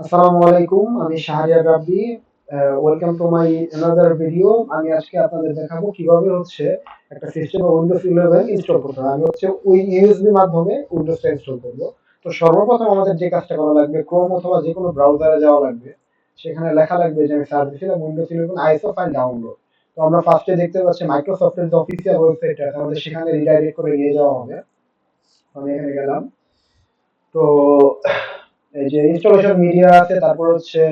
আসসালামু আলাইকুম, আমি শাহরিয়ার রাব্বি। Welcome to my another video. আমি আজকে আপনাদের দেখাবো কিভাবে হচ্ছে একটা সিস্টেমে উইন্ডোজ 11 ইনস্টল করতে হয়। আমি হচ্ছে ওই ইউএসবি মাধ্যমে উইন্ডোজটা ইনস্টল করব। তো সর্বপ্রথম আমাদের যে কাজটা করা লাগবে, ক্রোম অথবা যে কোনো ব্রাউজারে যাওয়া লাগবে। সেখানে লেখা লাগবে যে আমি সার্চ দিয়েছিলাম উইন্ডোজ 11 আইএসও ফাইল ডাউনলোড। তো আমরা ফার্স্টে দেখতে পাচ্ছি মাইক্রোসফটের যে অফিসিয়াল ওয়েবসাইট আছে, আমাদের সেখানে রিডাইরেক্ট করে নিয়ে যাওয়া হবে। আমি এখানে গেলাম। তো এই যে ইনস্টলেশন মিডিয়া আছে, তারপর হচ্ছে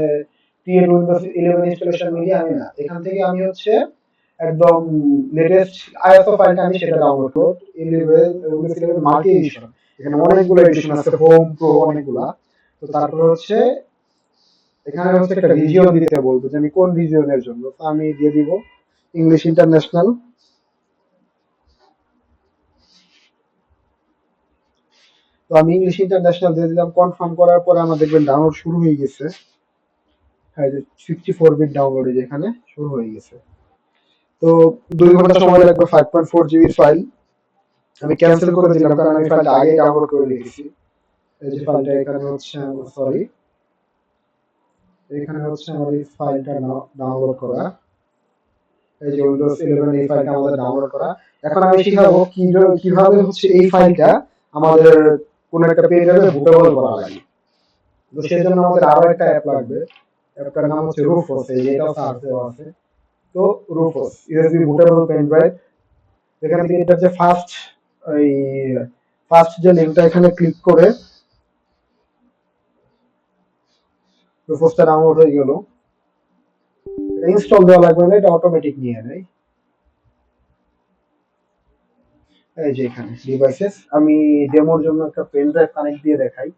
ক্রিয়েট উইন্ডোজ 11 ইনস্টলেশন মিডিয়া, আমি না, এখান থেকে আমি হচ্ছে একদম লেটেস্ট আইএসও ফাইলটা আমি সেটা ডাউনলোড করব। 11 উইন্ডোজ 11 মাল্টি এডিশন, এখানে অনেকগুলো এডিশন আছে, হোম প্রো অনেকগুলা। তো তারপর হচ্ছে এখানে হচ্ছে একটা রিজিয়ন দিতে বলবো যে আমি কোন রিজিয়নের জন্য, তো আমি দিয়ে দিব ইংলিশ ইন্টারন্যাশনাল। তো আমি ইংলিশ ইন্টারন্যাশনাল দিয়ে দিলাম। কনফার্ম করার পরে আমার দেখবেন ডাউনলোড শুরু হয়ে গেছে। হ্যাঁ, 64 বিট ডাউনলোড এখানে শুরু হয়ে গেছে। তো 2 ঘন্টা সময় লাগবে, 5.4 জিবি ফাইল। আমি ক্যান্সেল করে দিলাম কারণ আমি ফাইলটা আগে ডাউনলোড করে রেখেছি। এই যে ফাইলটা এখানে হচ্ছে, সরি, এখানে হচ্ছে আমার এই ফাইলটা ডাউনলোড করা। এই যে উইন্ডোজ 11 এই ফাইলটা আমাদের ডাউনলোড করা। এখন আমি শিখাবো কিভাবে হচ্ছে এই ফাইলটা আমাদের কোন একটা পেন ড্রাইভে বুটেবল করা লাগে। তো সেজন্য আমাদের আরো একটা অ্যাপ লাগবে। অ্যাপটার নাম হচ্ছে রুফোস, এই এটাও সার্চ দেওয়া আছে। তো রুফোস ইউএসবি বুটেবল পেন ড্রাইভ, এখান থেকে এটা যে এই ফার্স্ট যে লিঙ্কটা, এখানে ক্লিক করে রুফোসটা ডাউনলোড হয়ে গেল। ইনস্টল দেওয়া লাগবে না, এটা অটোমেটিক নিয়ে নেয়। এই যে এখানে ডিভাইসেস, আমি ডেমোর জন্য একটা পেন ড্রাইভ কানেক্ট দিয়ে দেখাই।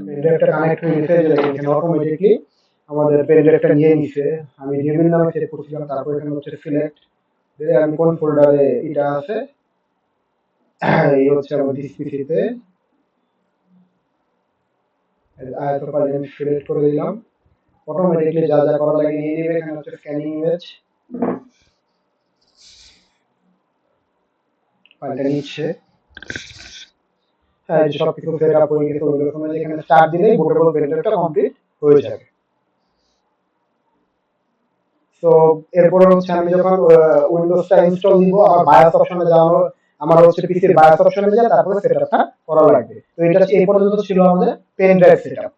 পেন ড্রাইভটা কানেক্ট হয়ে গেছে, যে দেখেন এখানে অটোমেটিকলি আমাদের পেন ড্রাইভটা নিয়ে নিছে। আমি রিভিউ নামে সেট করছিলাম, তারপর এখানে হচ্ছে সিলেক্ট দিয়ে আমি কোন ফোল্ডারে এটা আছে, এই হচ্ছে আমাদের ডিসপিসিতে আইএসও ফাইল আমি সিলেক্ট করে দিলাম। অটোমেটিকলি যা যা করা লাগে নিয়ে নেবে। এখানে হচ্ছে স্ক্যানিং ইমেজ, ফাইলটা নিচ্ছে। হ্যাঁ, এই যে সবকিছু সেট আপ হয়ে গেছে। ওই সময় এখানে স্টার্ট দিলেই বুটেবল পেন ড্রাইভটা কমপ্লিট হয়ে যাবে। তো এরপরে হচ্ছে আমি যখন উইন্ডোজটা ইনস্টল দিব, আমার বায়োস অপশনে যাওয়ানো, আমার হচ্ছে পিসির বায়োস অপশনে যায়, তারপরে সেটআপটা করা লাগবে। তো এটা এই পর্যন্ত ছিল আমাদের পেন ড্রাইভ সেটআপ।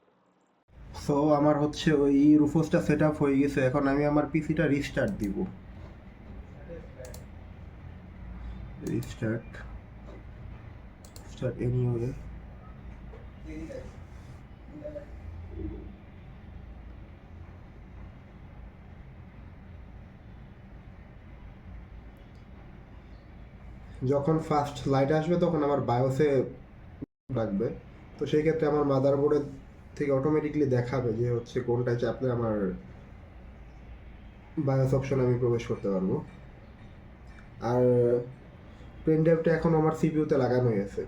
সো আমার হচ্ছে ওই রুফোসটা সেট আপ হয়ে গেছে। এখন আমি আমার পিসিটা রিস্টার্ট দিব। Restart start anyway. যখন ফার্স্ট লাইট আসবে তখন আমার বায়োসে রাখবে। তো সেই ক্ষেত্রে আমার মাদারবোর্ডের থেকে অটোমেটিকলি দেখাবে যে হচ্ছে কোনটায় চাপলে আমার বায়োস অপশন আমি প্রবেশ করতে পারবো। আর পেন ড্রাইভটা এখন আমার সিপিইউতে লাগানো হয়েছে।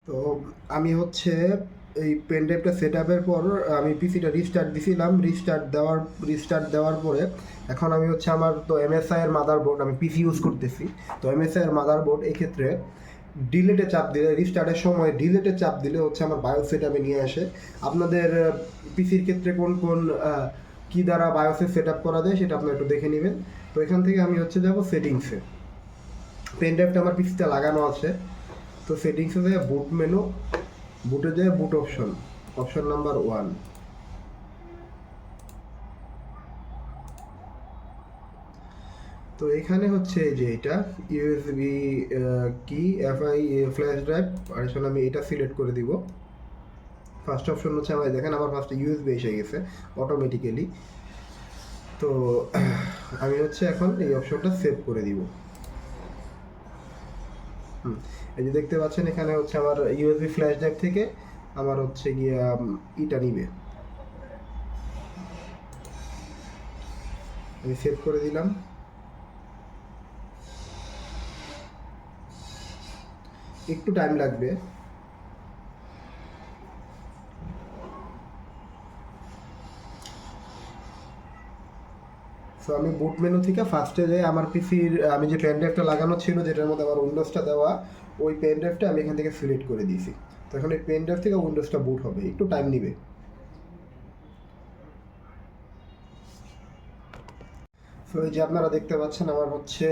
তো আমি হচ্ছে এই পেন ড্রাইভটা সেট আপের পর আমি পিসিটা রিস্টার্ট দিছিলাম। রিস্টার্ট দেওয়ার পরে এখন আমি হচ্ছে, আমার তো এমএসআই এর মাদারবোর্ড, আমি পিসি ইউজ করতেছি। তো এমএসআই এর মাদারবোর্ড এই ক্ষেত্রে ডিলেটে চাপ দিলে, রিস্টার্টের সময় ডিলেটে চাপ দিলে হচ্ছে আমার বায়োস সেট আপে নিয়ে আসে। আপনাদের পিসির ক্ষেত্রে কোন কোন কি দ্বারা বায়োসে সেট আপ করা যায় সেটা আপনারা একটু দেখে নেবেন। তো এখান থেকে আমি হচ্ছে যাব সেটিংসে। পেন ড্রাইভটা আমার পিসিতে লাগানো আছে। তো সেটিংসে যায় বুট মেনু, বুটে যায় বুট অপশন, অপশন নাম্বার 1। তো এখানে হচ্ছে যে এটা ইউএসবি কি এফআই ফ্ল্যাশ ড্রাইভ, আর আসলে আমি এটা সিলেক্ট করে দিব। ফার্স্ট অপশন হচ্ছে আমার, দেখেন আমার ফার্স্ট ইউএসবি এসে গেছে অটোমেটিক্যালি। তো আমি হচ্ছে এখন এই অপশনটা সেভ করে দিব। এই যে দেখতে পাচ্ছেন এখানে হচ্ছে আমার ইউএসবি ফ্ল্যাশ ড্রাইভ থেকে আমার হচ্ছে গিয়ে ইটা নিবে। আমি সেভ করে দিলাম। একটু টাইম লাগবে। সো আমি বুট মেনু থেকে ফার্স্টে যাই আমার পিসির আমি যে পেন ড্রাইভটা লাগানো ছিল যেটার মধ্যে আমার উইন্ডোজটা দেওয়া, ওই পেন ড্রাইভটা আমি এখান থেকে সিলেক্ট করে দিয়েছি। তো এখন এই পেন ড্রাইভ থেকে উইন্ডোজটা বুট হবে, একটু টাইম নিবে। তো এই যে আপনারা দেখতে পাচ্ছেন আমার হচ্ছে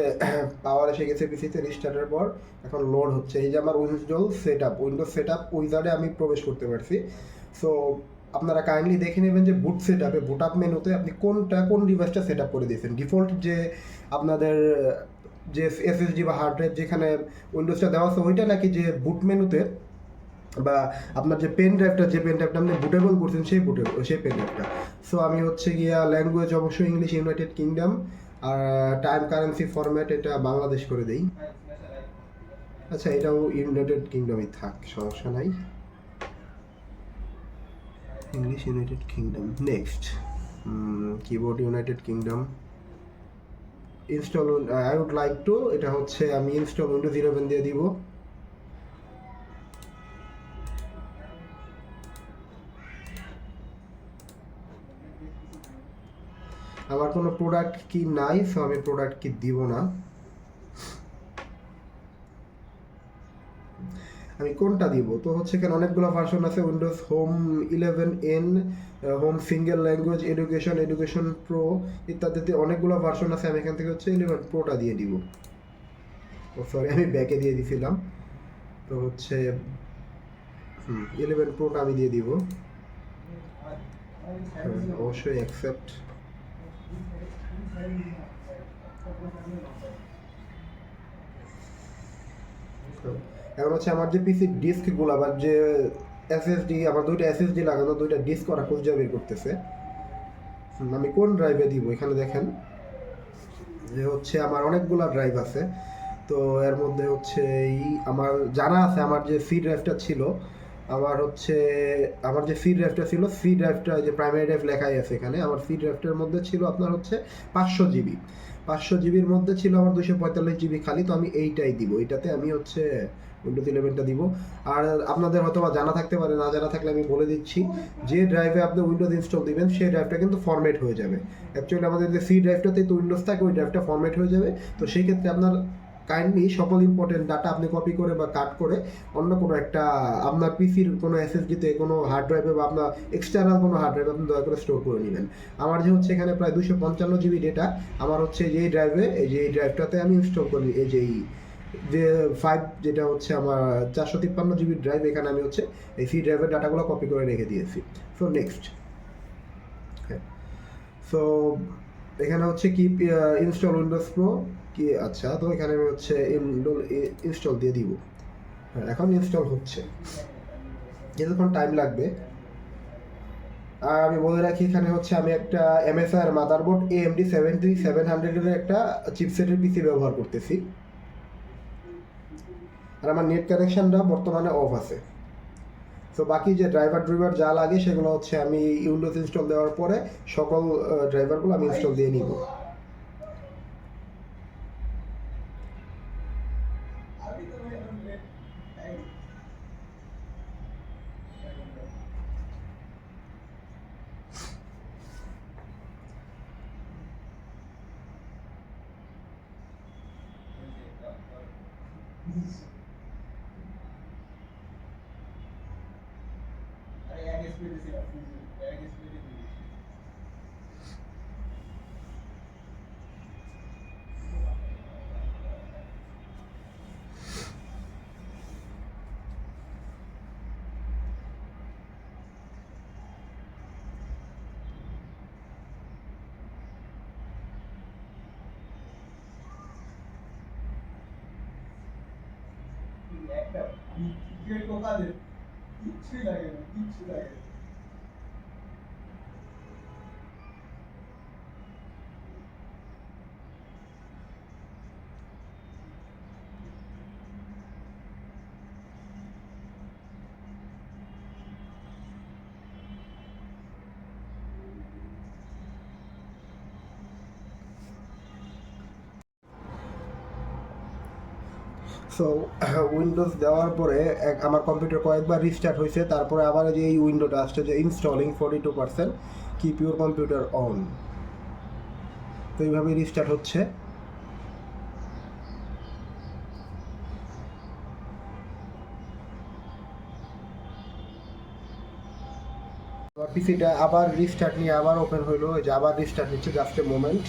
পাওয়ার এসে গেছে পিসিতে রিস্টার্টের পর। এখন লোড হচ্ছে। এই যে আমার উইন্ডোজ সেট আপ উইজার্ডে আমি প্রবেশ করতে পারছি। সো আপনারা কাইন্ডলি দেখে নেবেন যে বুট সেট আপে বুট আপ মেনুতে আপনি কোন ডিভাইসটা সেট আপ করে দিয়েছেন। ডিফল্ট যে আপনাদের যে এসএসডি বা হার্ড ড্রাইভ যেখানে উইন্ডোজটা দেওয়া আছে ওইটা, নাকি যে বুট মেনুতে বা আপনার যে পেন ড্রাইভটা আপনি বুটেবল করছেন সেই পেন ড্রাইভটা। সো আমি হচ্ছে গিয়া ল্যাঙ্গুয়েজ অবশ্যই ইংলিশ ইউনাইটেড কিংডম, আর টাইম কারেন্সি ফরম্যাট এটা বাংলাদেশ করে দেই। আচ্ছা, এটাও ইউনাইটেড কিংডমই থাক, সমস্যা নাই। English United Kingdom, next. Keyboard United Kingdom, install I would like to, এটা হচ্ছে আমি ইনস্টল উইন্ডোজ 11 দিয়ে দিব। আমার কোনো প্রোডাক্ট কি নাই, সো আমি প্রোডাক্ট কি দিব না। আমি কোনটা দিব? তো হচ্ছে এখানে অনেকগুলো ভার্সন আছে। Windows home 11N, home single language, education pro ইত্যাদিতে অনেকগুলো ভার্সন আছে। আমি এখান থেকে হচ্ছে 11 প্রোটা দিয়ে দিব। ও সরি, আমি ব্যাকে দিয়ে দিয়েছিলাম। তো হচ্ছে 11 প্রোটা আমি দিয়ে দিব। অবশ্যই অ্যাকসেপ্ট। এখন হচ্ছে আমার যে পিসি ডিস্কগুলো বা যে এসএসডি, আমার দুইটা এসএসডি লাগানো, দুইটা ডিস্ক ওরা খুঁজে বের করতেছে। আমি কোন ড্রাইভে দিব? এখানে দেখেন যে হচ্ছে আমার অনেকগুলা ড্রাইভ আছে। তো এর মধ্যে হচ্ছে এই আমার জানা আছে আমার যে সি ড্রাইভটা ছিল, আমার যে সি ড্রাইভটা যে প্রাইমারি ড্রাইভ লেখাই আছে এখানে, আমার সি ড্রাইভটার মধ্যে ছিল আপনার হচ্ছে 500 জিবি। 500 জিবির মধ্যে ছিল আমার 245 জিবি খালি। তো আমি এইটাই দিব, এইটাতে আমি হচ্ছে উইন্ডোজ 11টা দিব। আর আপনাদের হয়তো বা জানা থাকতে পারে, না জানা থাকলে আমি বলে দিচ্ছি, যে ড্রাইভে আপনি উইন্ডোজ ইনস্টল দিবেন সেই ড্রাইভটা কিন্তু ফরম্যাট হয়ে যাবে। অ্যাকচুয়ালি আমাদের যে সি ড্রাইভটাতে তো উইন্ডোজ থাকে, ওই ড্রাইভটা ফরম্যাট হয়ে যাবে। তো সেই ক্ষেত্রে আপনার কাইন্ডলি সকল ইম্পর্টেন্ট ডাটা আপনি কপি করে বা কাট করে অন্য কোনো একটা আপনার পিসির কোনো এসএসডিতে, কোনো হার্ড ড্রাইভে বা আপনার এক্সটার্নাল কোনো হার্ড ড্রাইভে আপনি দয়া করে স্টোর করে নেবেন। আমার যে হচ্ছে এখানে প্রায় 255 জিবি ডেটা আমার হচ্ছে এই ড্রাইভে, এই ড্রাইভটাতে আমি ইনস্টল করি। এই যে 5 যেটা হচ্ছে আমার 453 জিবির ড্রাইভ, এখানে আমি হচ্ছে এই সি ড্রাইভের ডাটাগুলো কপি করে রেখে দিয়েছি। So next. সো এখানে হচ্ছে কি ইনস্টল উইন্ডোজ প্রো কি, আচ্ছা। তো এখানে আমি হচ্ছে ইনস্টল দিয়ে দিব। হ্যাঁ, এখন ইনস্টল হচ্ছে, যতক্ষণ টাইম লাগবে। আর আমি বলে রাখি এখানে হচ্ছে আমি একটা MSI এর মাদারবোর্ড AMD 7700 এর একটা চিপসেটের পিসি ব্যবহার করতেছি। আর আমার নেট কানেকশনটা বর্তমানে অফ আছে। তো বাকি যে ড্রাইভার যা লাগে সেগুলো হচ্ছে আমি উইন্ডোজ ইনস্টল দেওয়ার পরে সকল ড্রাইভারগুলো আমি ইনস্টল দিয়ে নিব। সো উইন্ডোজ দেওয়ার পরে আমার কম্পিউটার কয়েকবার রিস্টার্ট হয়েছে, তারপরে আবার যে এই উইন্ডোটা আসছে যে installing 42%, keep your computer on. তো এইভাবেই রিস্টার্ট হচ্ছে। আমার পিসিটা আবার রিস্টার্ট নিয়ে আবার ওপেন হইলো, যে আবার রিস্টার্ট নিচ্ছে, জাস্ট এ মোমেন্ট।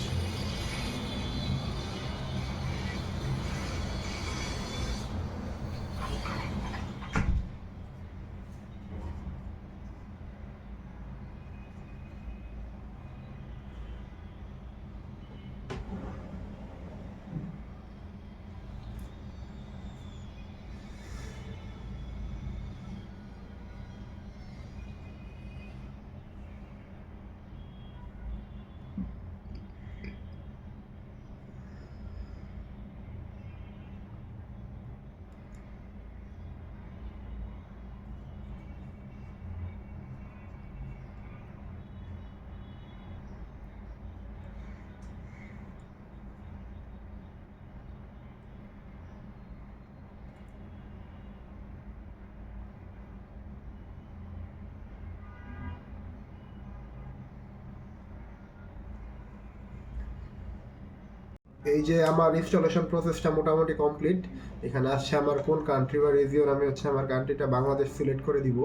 এই যে আমার ইনস্টলেশন প্রসেসটা মোটামুটি কমপ্লিট। এখানে আসছে আমার কোন কান্ট্রি বা রিজিয়ন, আমি হচ্ছে আমার কান্ট্রিটা বাংলাদেশ সিলেক্ট করে দিব।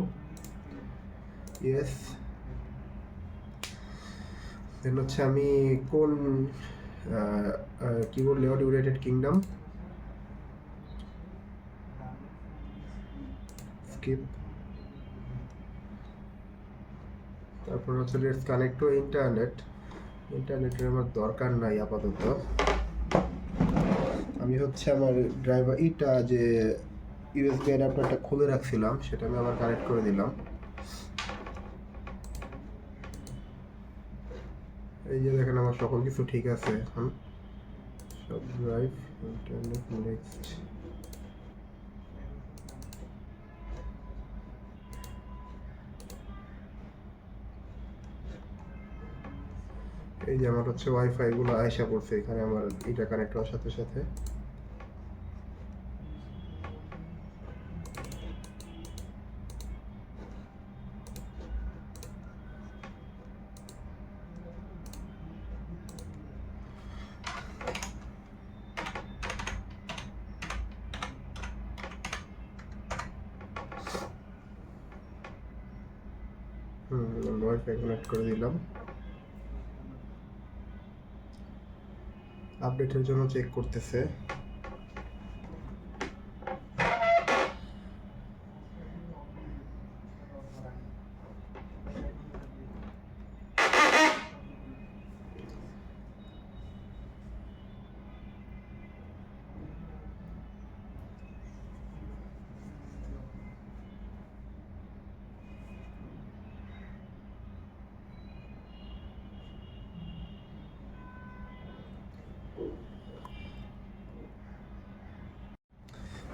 ইয়েস। দেন হচ্ছে আমি কোন keyboard layout United kingdom, skip. তারপর হচ্ছে লেটস কানেক্ট টু ইন্টারনেট। ইন্টারনেটের আমার দরকার নাই আপাতত। আমি হচ্ছে আমার ড্রাইভার ইটা যে ইউএসবি অ্যাডাপ্টারটা খুলে রাখছিলাম সেটা আমি আবার কানেক্ট করে দিলাম। এই যে দেখেন আমার সকল কিছু ঠিক আছে এখন। সব ড্রাইভ, ইন্টারনেট, নেক্সট। এই যে আমার হচ্ছে ওয়াইফাই গুলো আয়সা পড়ছে এখানে আমার এটা কানেক্ট হওয়ার সাথে সাথে। ওয়াইফাই কানেক্ট করে দিলাম। আপডেটের জন্য চেক করতেছে।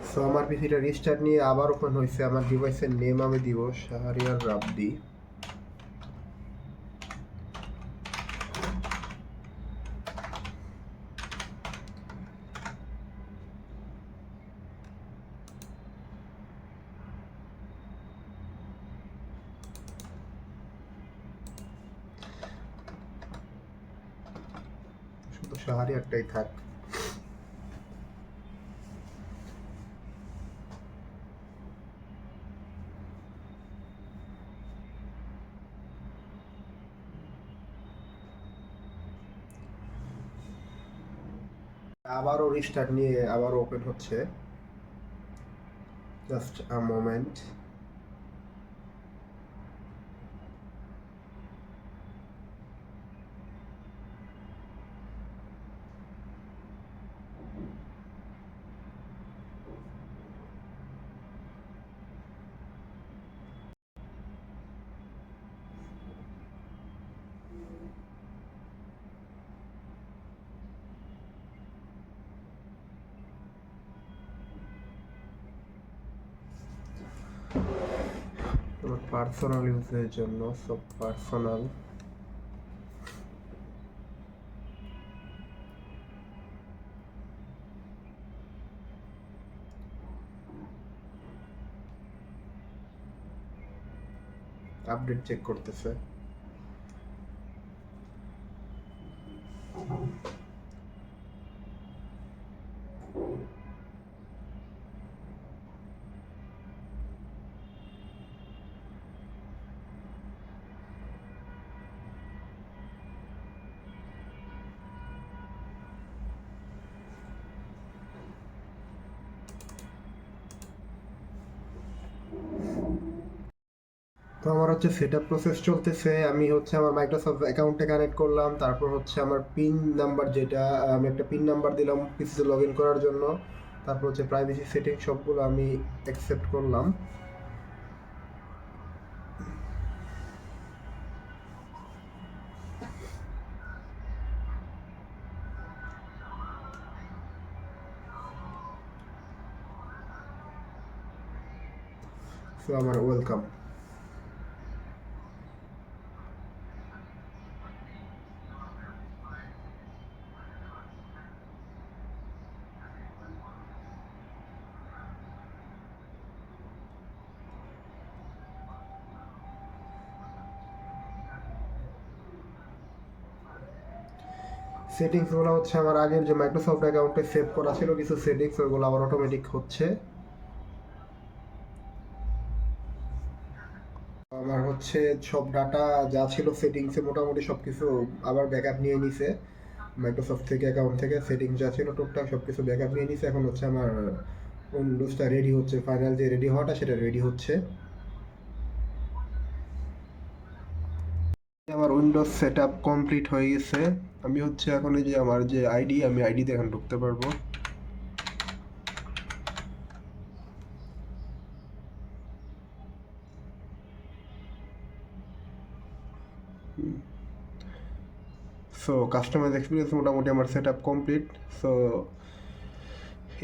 সো আমার পিসিটা রিস্টার্ট নিয়ে আবার ওপেন হয়েছে। আমার ডিভাইসের নেম আমি দিব শাহরিয়ার রাব্বি। শুধু শাহরিয়ারটাই থাক। আবারও রিস্টার্ট নিয়ে আবার ওপেন হচ্ছে, জাস্ট আ মোমেন্ট। আমার পার্সোনাল ইউজের জন্য, সব পার্সোনাল। আপডেট চেক করতেছে। তো আমার হচ্ছে সেটআপ প্রসেস চলতেছে। আমি হচ্ছে আমার মাইক্রোসফট অ্যাকাউন্টে কানেক্ট করলাম, তারপর হচ্ছে আমার পিন নাম্বার, যেটা আমি একটা পিন নাম্বার দিলাম পিসিতে লগ ইন করার জন্য, তারপর হচ্ছে প্রাইভেসি সেটিং সবগুলো আমি অ্যাকসেপ্ট করলাম। সো আমার ওয়েলকাম। সেটিংসগুলো হচ্ছে আমার আগের যে মাইক্রোসফট অ্যাকাউন্টে সেভ করা ছিল কিছু সেটিংস, ওগুলো আবার অটোমেটিক হচ্ছে। আমার হচ্ছে সব ডাটা যা ছিল সেটিংসে মোটামুটি সব কিছু আবার ব্যাকআপ নিয়ে নিছে মাইক্রোসফট থেকে, অ্যাকাউন্ট থেকে সেটিং যা ছিল টুকটাক সব কিছু ব্যাকআপ নিয়ে নিছে। এখন হচ্ছে আমার উইন্ডোজটা রেডি হচ্ছে, ফাইনাল যে রেডি হওয়াটা সেটা রেডি হচ্ছে। আমার উইন্ডোজ সেটআপ কমপ্লিট হয়ে গেছে। আমি হচ্ছে এখন এই যে আমার যে আইডি, আমি আইডিতে এখন ঢুকতে পারবো। সো কাস্টমাইজ এক্সপিরিয়েন্স মোটামুটি আমার সেটআপ কমপ্লিট। সো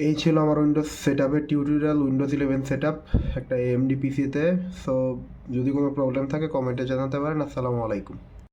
এই ছিল আমার উইন্ডোজ সেটআপের টিউটোরিয়াল, উইন্ডোজ 11 সেটআপ একটা এএমডি পিসিতে। সো যদি কোনো প্রবলেম থাকে কমেন্টে জানাতে পারেন। আসসালামু আলাইকুম।